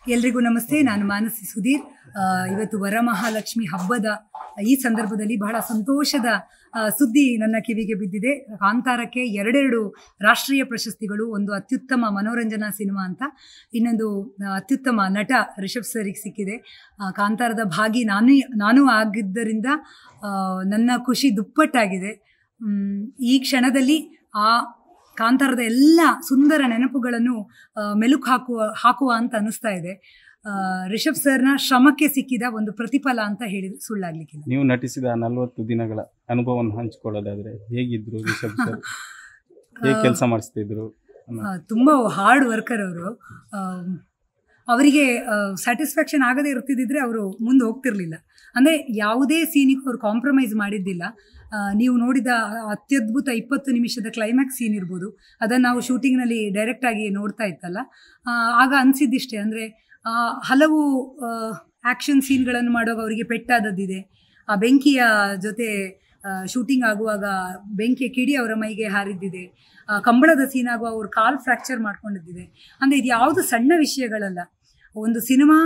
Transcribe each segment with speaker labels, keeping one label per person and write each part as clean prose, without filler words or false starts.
Speaker 1: ಎಲ್ರಿಗೂ ನಮಸ್ತೆ. ನಾನು ಮಾನಸಿ ಸುಧೀರ್. ಇವತ್ತು ವರಮಹಾಲಕ್ಷ್ಮಿ ಹಬ್ಬದ ಈ ಸಂದರ್ಭದಲ್ಲಿ ಬಹಳ ಸಂತೋಷದ ಸುದ್ದಿ ನನ್ನ ಕಿವಿಗೆ ಬಿದ್ದಿದೆ. ಕಾಂತಾರಕ್ಕೆ ಎರಡೆರಡು ರಾಷ್ಟ್ರೀಯ ಪ್ರಶಸ್ತಿಗಳು, ಒಂದು ಅತ್ಯುತ್ತಮ ಮನೋರಂಜನಾ ಸಿನಿಮಾ ಅಂತ, ಇನ್ನೊಂದು ಅತ್ಯುತ್ತಮ ನಟ ರಿಷಬ್ ಸರ್ಗೆ ಸಿಕ್ಕಿದೆ. ಕಾಂತಾರದ ಭಾಗಿ ನಾನು ಆಗಿದ್ದರಿಂದ ನನ್ನ ಖುಷಿ ದುಪ್ಪಟ್ಟಾಗಿದೆ. ಈ ಕ್ಷಣದಲ್ಲಿ ಆ ಕಾಂತಾರದ ಎಲ್ಲ ಸುಂದರ ನೆನಪುಗಳನ್ನು ಮೆಲುಕು ಹಾಕುವ ಅಂತ ಅನಿಸ್ತಾ ಇದೆ. ರಿಷಬ್ ಸರ್ನ ಶ್ರಮಕ್ಕೆ ಸಿಕ್ಕಿದ ಒಂದು ಪ್ರತಿಫಲ ಅಂತ ಹೇಳಿದ್ರೆ ಸುಳ್ಳಾಗ್ಲಿಕ್ಕಿಲ್ಲ.
Speaker 2: ನೀವು ನಟಿಸಿದ 40 ದಿನಗಳ ಅನುಭವವನ್ನು ಹಂಚಿಕೊಳ್ಳೋದಾದ್ರೆ ಹೇಗಿದ್ರು ರಿಷಬ್ ಸರ್? ಹೇಗೆ ಕೆಲಸ ಮಾಡಿಸ್ತಿದ್ರು?
Speaker 1: ತುಂಬಾ ಹಾರ್ಡ್ ವರ್ಕರ್ ಅವರು. ಅವರಿಗೆ ಸ್ಯಾಟಿಸ್ಫ್ಯಾಕ್ಷನ್ ಆಗದೆ ಇರ್ತಿದ್ದಿದ್ರೆ ಅವರು ಮುಂದೆ ಹೋಗ್ತಿರ್ಲಿಲ್ಲ. ಅಂದರೆ ಯಾವುದೇ ಸೀನಿಗೆ ಅವರು ಕಾಂಪ್ರಮೈಸ್ ಮಾಡಿದ್ದಿಲ್ಲ. ನೀವು ನೋಡಿದ ಅತ್ಯದ್ಭುತ 20 ನಿಮಿಷದ ಕ್ಲೈಮ್ಯಾಕ್ಸ್ ಸೀನ್ ಇರ್ಬೋದು, ಅದನ್ನು ನಾವು ಶೂಟಿಂಗ್ನಲ್ಲಿ ಡೈರೆಕ್ಟಾಗಿ ನೋಡ್ತಾ ಇತ್ತಲ್ಲ, ಆಗ ಅನಿಸಿದ್ದಿಷ್ಟೇ. ಅಂದರೆ ಹಲವು ಆ್ಯಕ್ಷನ್ ಸೀನ್ಗಳನ್ನು ಮಾಡುವಾಗ ಅವರಿಗೆ ಪೆಟ್ಟಾದದ್ದಿದೆ. ಆ ಬೆಂಕಿಯ ಜೊತೆ ಶೂಟಿಂಗ್ ಆಗುವಾಗ ಬೆಂಕಿಯ ಕಿಡಿ ಅವರ ಮೈಗೆ ಹಾರಿದ್ದಿದೆ. ಕಂಬಳದ ಸೀನ್ ಆಗುವ ಅವ್ರ ಕಾಲು ಫ್ರ್ಯಾಕ್ಚರ್ ಮಾಡ್ಕೊಂಡಿದ್ದಿದೆ. ಅಂದರೆ ಇದು ಯಾವುದು ಸಣ್ಣ ವಿಷಯಗಳಲ್ಲ. ಒಂದು ಸಿನಿಮಾ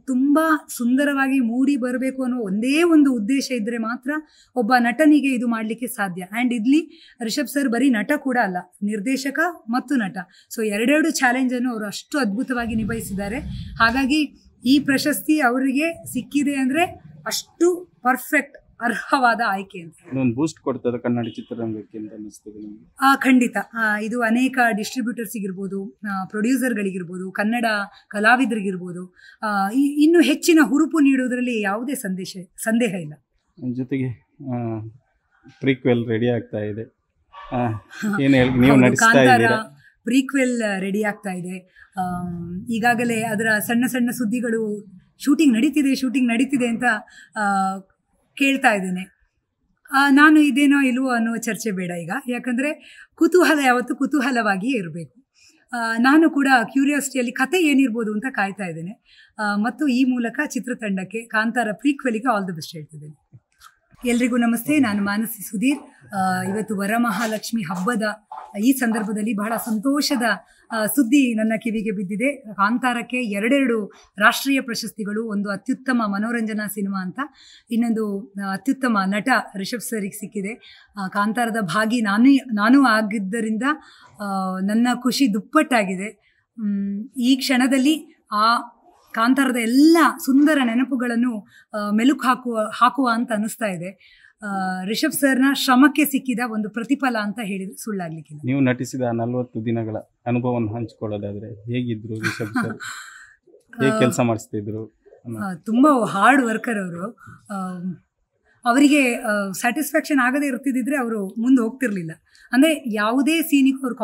Speaker 1: ತುಂಬ ಸುಂದರವಾಗಿ ಮೂಡಿ ಬರಬೇಕು ಅನ್ನೋ ಒಂದೇ ಒಂದು ಉದ್ದೇಶ ಇದ್ದರೆ ಮಾತ್ರ ಒಬ್ಬ ನಟನಿಗೆ ಇದು ಮಾಡಲಿಕ್ಕೆ ಸಾಧ್ಯ. ಆ್ಯಂಡ್ ಇಲ್ಲಿ ರಿಷಬ್ ಸರ್ ಬರೀ ನಟ ಕೂಡ ಅಲ್ಲ, ನಿರ್ದೇಶಕ ಮತ್ತು ನಟ. ಸೊ ಎರಡೆರಡು ಚಾಲೆಂಜನ್ನು ಅವರು ಅಷ್ಟು ಅದ್ಭುತವಾಗಿ ನಿಭಾಯಿಸಿದ್ದಾರೆ. ಹಾಗಾಗಿ ಈ ಪ್ರಶಸ್ತಿ ಅವರಿಗೆ ಸಿಕ್ಕಿದೆ ಅಂದರೆ ಅಷ್ಟು ಪರ್ಫೆಕ್ಟ್, ಅರ್ಹವಾದ ಆಯ್ಕೆ ಅಂತ.
Speaker 2: ಒಂದು ಬೂಸ್ಟ್ ಕೊಡ್ತದೆ ಕನ್ನಡ ಚಿತ್ರರಂಗಕ್ಕೆ ಅಂತ ಅನಿಸ್ತದೆ ನಿಮಗೆ?
Speaker 1: ಖಂಡಿತ. ಇದು ಅನೇಕ ಡಿಸ್ಟ್ರಿಬ್ಯೂಟರ್ಸಿಗಿರ್ಬೋದು, ಪ್ರೊಡ್ಯೂಸರ್ಗಳಿಗಿರ್ಬೋದು, ಕನ್ನಡ ಕಲಾವಿದರಿಗಿರ್ಬೋದು ಇನ್ನು ಹೆಚ್ಚಿನ ಹುರುಪು ನೀಡುವುದರಲ್ಲಿ ಯಾವುದೇ ಸಂದೇಹ ಇಲ್ಲ.
Speaker 2: ಜೊತೆಗೆ ಪ್ರೀಕ್ವೆಲ್ ರೆಡಿ ಆಗ್ತಾ ಇದೆ. ಏನು ಹೇಳಿ ನೀವು ನಡೆಸ್ತಾ ಇದ್ದೀರಾ?
Speaker 1: ಪ್ರೀಕ್ವೆಲ್ ರೆಡಿ ಆಗ್ತಾ ಇದೆ. ಈಗಾಗಲೇ ಅದರ ಸಣ್ಣ ಸಣ್ಣ ಸುದ್ದಿಗಳು ಶೂಟಿಂಗ್ ನಡೀತಿದೆ ಅಂತ ಕೇಳ್ತಾ ಇದ್ದೇನೆ. ನಾನು ಇದೇನೋ ಇಲ್ವೋ ಅನ್ನುವ ಚರ್ಚೆ ಬೇಡ ಈಗ. ಯಾಕಂದರೆ ಕುತೂಹಲ ಯಾವತ್ತು ಕುತೂಹಲವಾಗಿಯೇ ಇರಬೇಕು. ನಾನು ಕೂಡ ಕ್ಯೂರಿಯಾಸಿಟಿಯಲ್ಲಿ ಕತೆ ಏನಿರ್ಬೋದು ಅಂತ ಕಾಯ್ತಾ ಇದ್ದೇನೆ. ಮತ್ತು ಈ ಮೂಲಕ ಚಿತ್ರತಂಡಕ್ಕೆ ಕಾಂತಾರ ಪ್ರೀಕ್ವೆಲಿಗೆ ಆಲ್ ದಿ ಬೆಸ್ಟ್ ಹೇಳ್ತಿದ್ದೇನೆ. ಎಲ್ರಿಗೂ ನಮಸ್ತೆ. ನಾನು ಮಾನಸಿ ಸುಧೀರ್. ಇವತ್ತು ವರಮಹಾಲಕ್ಷ್ಮಿ ಹಬ್ಬದ ಈ ಸಂದರ್ಭದಲ್ಲಿ ಬಹಳ ಸಂತೋಷದ ಸುದ್ದಿ ನನ್ನ ಕಿವಿಗೆ ಬಿದ್ದಿದೆ. ಕಾಂತಾರಕ್ಕೆ ಎರಡೆರಡು ರಾಷ್ಟ್ರೀಯ ಪ್ರಶಸ್ತಿಗಳು, ಒಂದು ಅತ್ಯುತ್ತಮ ಮನೋರಂಜನಾ ಸಿನಿಮಾ ಅಂತ, ಇನ್ನೊಂದು ಅತ್ಯುತ್ತಮ ನಟ ರಿಷಬ್ ಸರ್ಗೆ ಸಿಕ್ಕಿದೆ. ಕಾಂತಾರದ ಭಾಗಿ ನಾನು ಆಗಿದ್ದರಿಂದ ನನ್ನ ಖುಷಿ ದುಪ್ಪಟ್ಟಾಗಿದೆ. ಈ ಕ್ಷಣದಲ್ಲಿ ಆ ಕಾಂತಾರದ ಎಲ್ಲ ಸುಂದರ ನೆನಪುಗಳನ್ನು ಮೆಲುಕು ಹಾಕುವ ಅಂತ ಅನಿಸ್ತಾ ಇದೆ. ರಿಷಬ್ ಸರ್ನ ಶ್ರಮಕ್ಕೆ ಸಿಕ್ಕಿದ ಒಂದು ಪ್ರತಿಫಲ ಅಂತ ಹೇಳಿದ್ರೆ ಸುಳ್ಳಾಗ್ಲಿಕ್ಕಿಲ್ಲ.
Speaker 2: ನೀವು ನಟಿಸಿದ 40 ದಿನಗಳ ಅನುಭವವನ್ನು ಹಂಚಿಕೊಳ್ಳೋದಾದ್ರೆ ಹೇಗಿದ್ರು ರಿಷಬ್ ಸರ್? ಹೇಗೆ ಕೆಲಸ ಮಾಡಿಸ್ತಿದ್ರು?
Speaker 1: ತುಂಬಾ ಹಾರ್ಡ್ ವರ್ಕರ್ ಅವರು. ಅವರಿಗೆ ಸ್ಯಾಟಿಸ್ಫ್ಯಾಕ್ಷನ್ ಆಗದೆ ಇರ್ತಿದ್ದಿದ್ರೆ ಅವರು ಮುಂದೆ ಹೋಗ್ತಿರ್ಲಿಲ್ಲ. ಅಂದರೆ ಯಾವುದೇ ಸೀನಿಗೆ ಅವರು